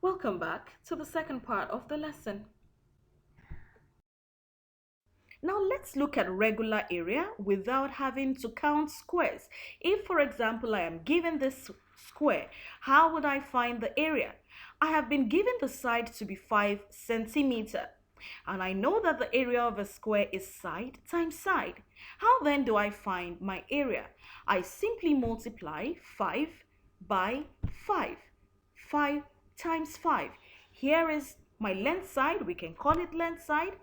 Welcome back to the second part of the lesson. Now let's look at regular area without having to count squares. If, for example, I am given this square, how would I find the area? I have been given the side to be 5 centimeter. And I know that the area of a square is side times side. How then do I find my area? I simply multiply 5 by 5. 5 times 5. Here is my length side. We can call it length side.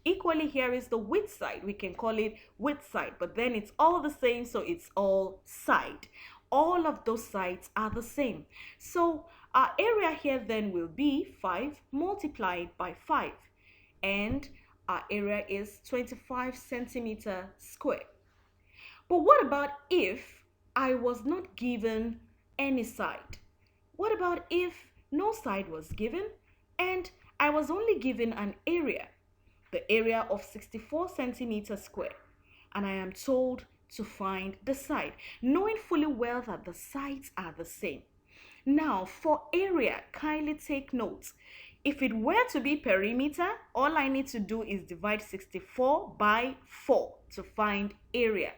Equally, here is the width side. We can call it width side, but then it's all the same, so it's all side. All of those sides are the same. So our area here then will be 5 multiplied by 5. And our area is 25 centimeter square. But what about if I was not given any side? What about if no side was given and I was only given an area? The area of 64 centimeters square, and I am told to find the side, knowing fully well that the sides are the same. Now, for area, kindly take note. If it were to be perimeter, all I need to do is divide 64 by 4 to find area.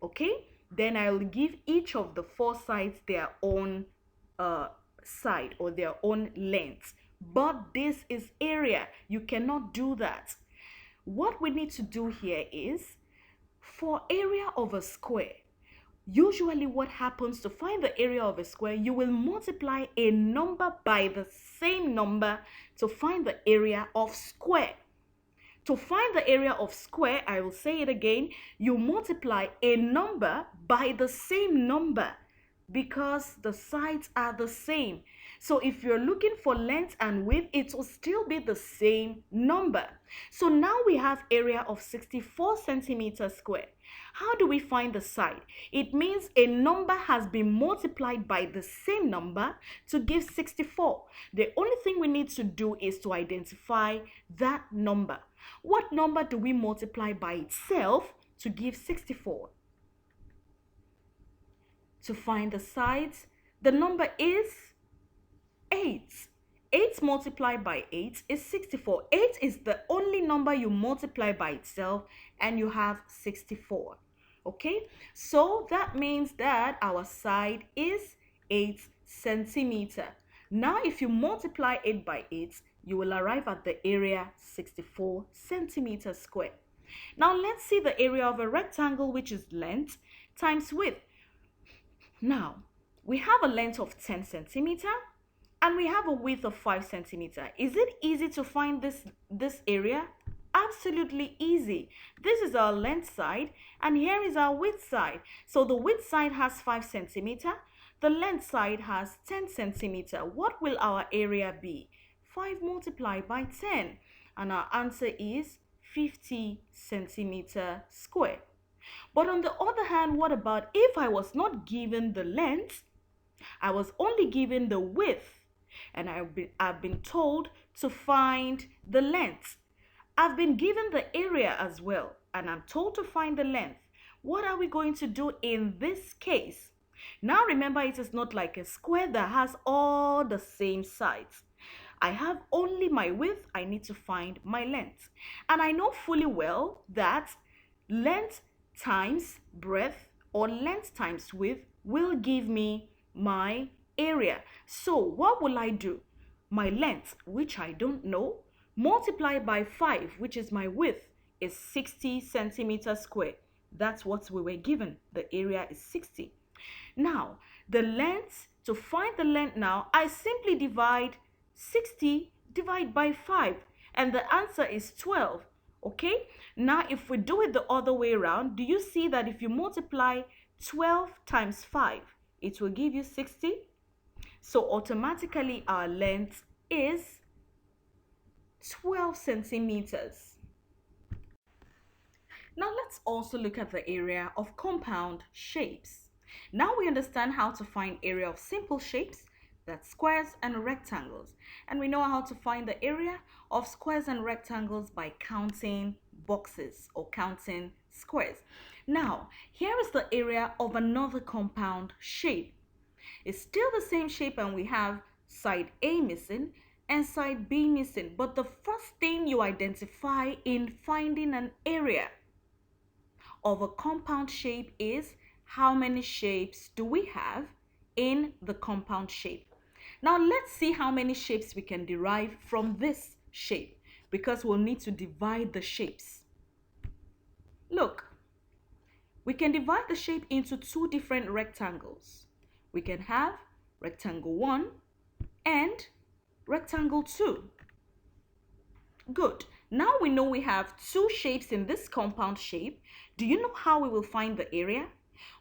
Okay? Then I'll give each of the four sides their own side or their own length. But this is area. You cannot do that. What we need to do here is, for area of a square, usually what happens to find the area of a square, you will multiply a number by the same number to find the area of square. To find the area of square, I will say it again, you multiply a number by the same number because the sides are the same. So if you're looking for length and width, it will still be the same number. So now we have area of 64 centimeters square. How do we find the side? It means a number has been multiplied by the same number to give 64. The only thing we need to do is to identify that number. What number do we multiply by itself to give 64? To find the sides, the number is 8. 8 multiplied by 8 is 64. 8 is the only number you multiply by itself and you have 64. Okay, so that means that our side is 8 centimeter. Now if you multiply 8 by 8, you will arrive at the area 64 centimeters square. Now let's see the area of a rectangle, which is length times width. Now we have a length of 10 centimeter and we have a width of 5 centimeter. Is it easy to find this area? Absolutely easy. This is our length side and here is our width side. So the width side has 5 centimeter. The length side has 10 centimeter. What will our area be? 5 multiplied by 10. And our answer is 50 centimeter square. But on the other hand, what about if I was not given the length? I was only given the width. And I've been told to find the length. I've been given the area as well, and I'm told to find the length. What are we going to do in this case? Now remember, it is not like a square that has all the same sides. I have only my width, I need to find my length. And I know fully well that length times breadth or length times width will give me my area. So what will I do? My length, which I don't know, multiplied by 5, which is my width, is 60 centimeters square. That's what we were given. The area is 60. Now, the length, to find the length now, I simply divide 60 by 5, and the answer is 12. Okay? Now, if we do it the other way around, do you see that if you multiply 12 times 5, it will give you 60? So automatically our length is 12 centimeters. Now let's also look at the area of compound shapes. Now we understand how to find area of simple shapes, that's squares and rectangles. And we know how to find the area of squares and rectangles by counting boxes or counting squares. Now, here is the area of another compound shape. It's still the same shape and we have side A missing and side B missing. But the first thing you identify in finding an area of a compound shape is how many shapes do we have in the compound shape. Now let's see how many shapes we can derive from this shape, because we'll need to divide the shapes. Look, we can divide the shape into two different rectangles. We can have rectangle 1 and rectangle 2. Good. Now we know we have two shapes in this compound shape. Do you know how we will find the area?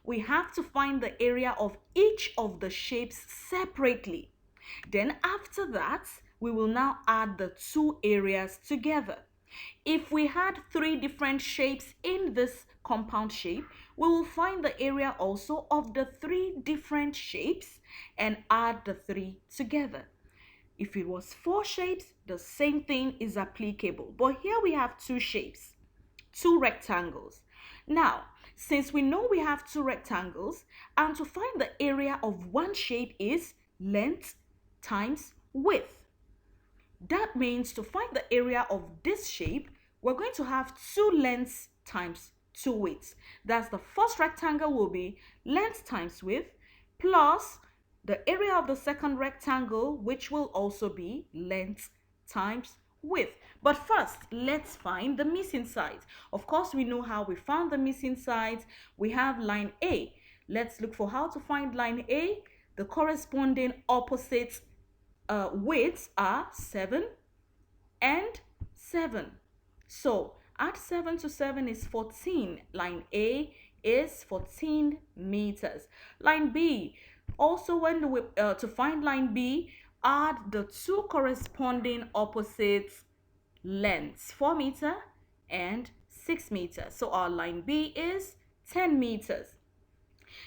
We have to find the area of each of the shapes separately. Then after that, we will now add the two areas together. If we had three different shapes in this compound shape, we will find the area also of the three different shapes and add the three together. If it was four shapes, the same thing is applicable. But here we have two shapes, two rectangles. Now, since we know we have two rectangles, and to find the area of one shape is length times width. That means to find the area of this shape, we're going to have two lengths times two widths. That's the first rectangle will be length times width plus the area of the second rectangle, which will also be length times width. But first, let's find the missing sides. Of course, we know how we found the missing sides. We have line A. Let's look for how to find line A. The corresponding opposite widths are 7 and 7. So add 7 to 7 is 14. Line A is 14 meters. Line B, also when we, to find line B, add the two corresponding opposite lengths, 4 meter and 6 meters. So our line B is 10 meters.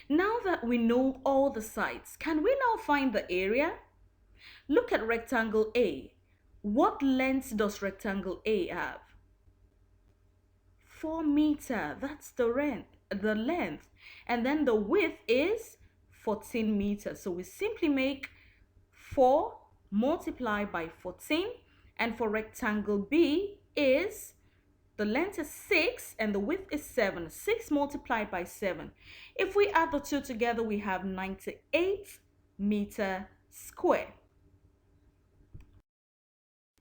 Now that we know all the sides, can we now find the area? Look at rectangle A. What length does rectangle A have? 4 meter. That's the length. And then the width is 14 meters. So we simply make 4 multiplied by 14. And for rectangle B is, the length is 6 and the width is 7. 6 multiplied by 7. If we add the two together, we have 98 meter square.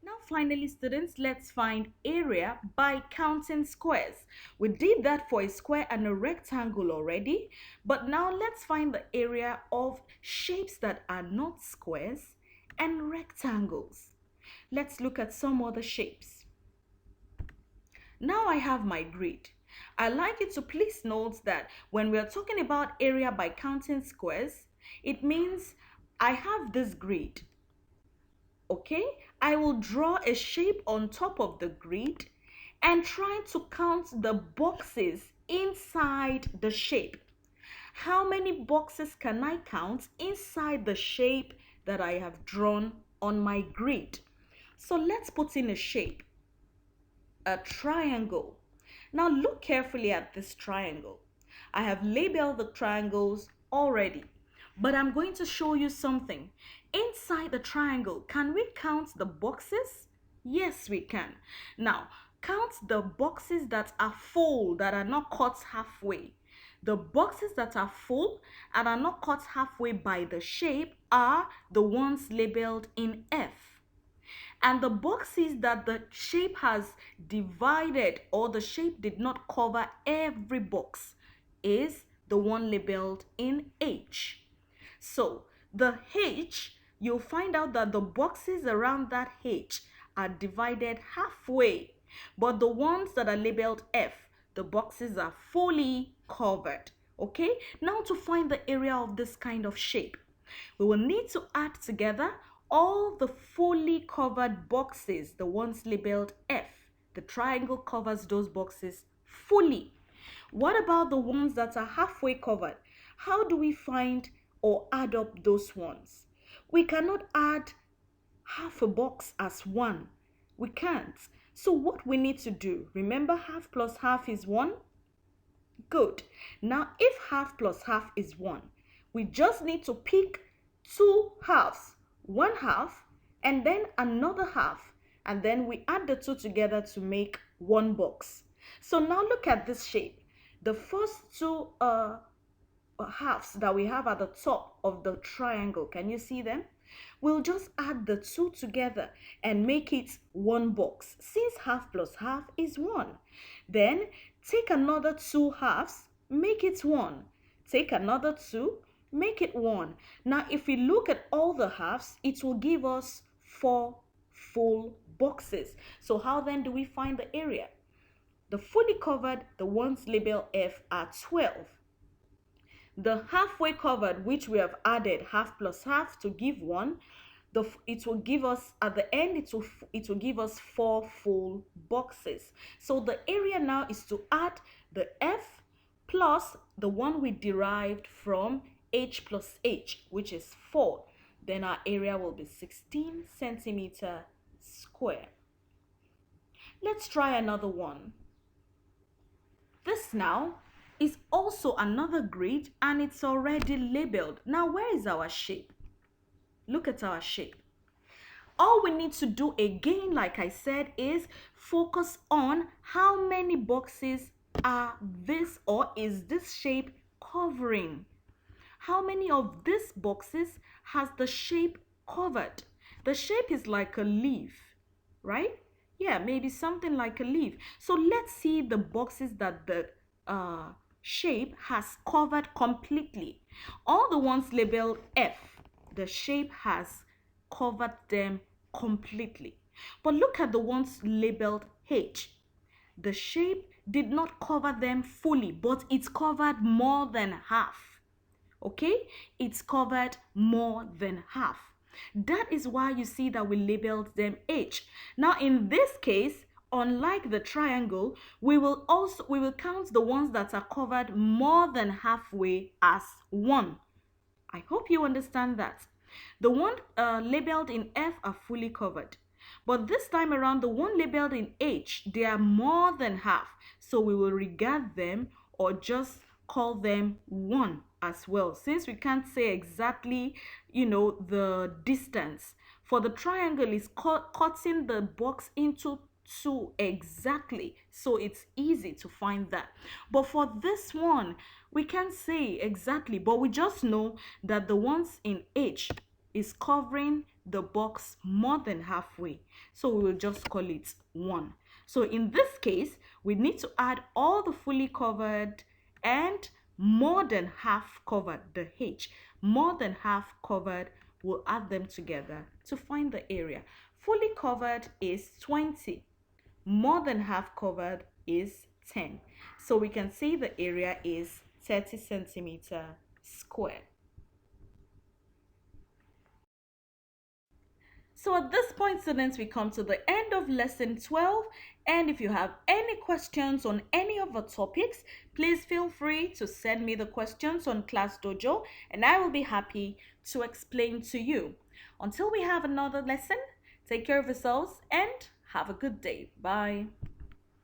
Now finally, students, let's find area by counting squares. We did that for a square and a rectangle already, but now let's find the area of shapes that are not squares and rectangles. Let's look at some other shapes. Now I have my grid. I'd like you to please note that when we are talking about area by counting squares, it means I have this grid. Okay, I will draw a shape on top of the grid and try to count the boxes inside the shape. How many boxes can I count inside the shape that I have drawn on my grid? So let's put in a shape, a triangle. Now look carefully at this triangle. I have labeled the triangles already, but I'm going to show you something. Inside the triangle, can we count the boxes? Yes, we can. Now, count the boxes that are full, that are not cut halfway. The boxes that are full and are not cut halfway by the shape are the ones labeled in F. And the boxes that the shape has divided or the shape did not cover every box is the one labeled in H. So the H, you'll find out that the boxes around that H are divided halfway, but the ones that are labeled F, the boxes are fully covered. Okay, now to find the area of this kind of shape, we will need to add together all the fully covered boxes, the ones labeled F. The triangle covers those boxes fully. What about the ones that are halfway covered? How do we find or add up those ones? We cannot add half a box as one. We can't. So what we need to do, remember half plus half is 1? Good. Now if half plus half is 1, we just need to pick two halves. one half and then another half, and then we add the two together to make one box. So now look at this shape. The first two halves that we have at the top of the triangle, can you see them? We'll just add the two together and make it one box, since half plus half is 1. Then take another two halves, make it 1. Take another two, make it 1. Now if we look at all the halves, it will give us 4 full boxes. So how then do we find the area? The fully covered, the ones labeled F, are 12. The halfway covered, which we have added half plus half to give 1, it will give us at the end, it will give us 4 full boxes. So the area now is to add the F plus the one we derived from H plus H, which is 4. Then our area will be 16 centimeter square. Let's try another one. This now is also another grid, and it's already labeled. Now where is our shape? Look at our shape. All we need to do again, like I said, is focus on how many boxes are this, or is this shape covering? How many of these boxes has the shape covered? The shape is like a leaf, right? Yeah, maybe something like a leaf. So let's see the boxes that the shape has covered completely. All the ones labeled F, the shape has covered them completely. But look at the ones labeled H. The shape did not cover them fully, but it's covered more than half. Okay, it's covered more than half. That is why you see that we labeled them H. Now in this case, unlike the triangle, we will count the ones that are covered more than halfway as 1. I hope you understand that. The one labeled in F are fully covered. But this time around, the one labeled in H, they are more than half. So we will regard them, or just call them 1 as well, since we can't say exactly, the distance. For the triangle is cutting the box into 2 exactly, so it's easy to find that. But for this one, we can't say exactly, but we just know that the ones in H is covering the box more than halfway, so we will just call it 1. So in this case, we need to add all the fully covered and more than half covered, the H, more than half covered, we'll add them together to find the area. Fully covered is 20. More than half covered is 10. So we can say the area is 30 centimeter square. So at this point, students, we come to the end of lesson 12. And if you have any questions on any of the topics, please feel free to send me the questions on Class Dojo, and I will be happy to explain to you. Until we have another lesson, take care of yourselves and have a good day. Bye.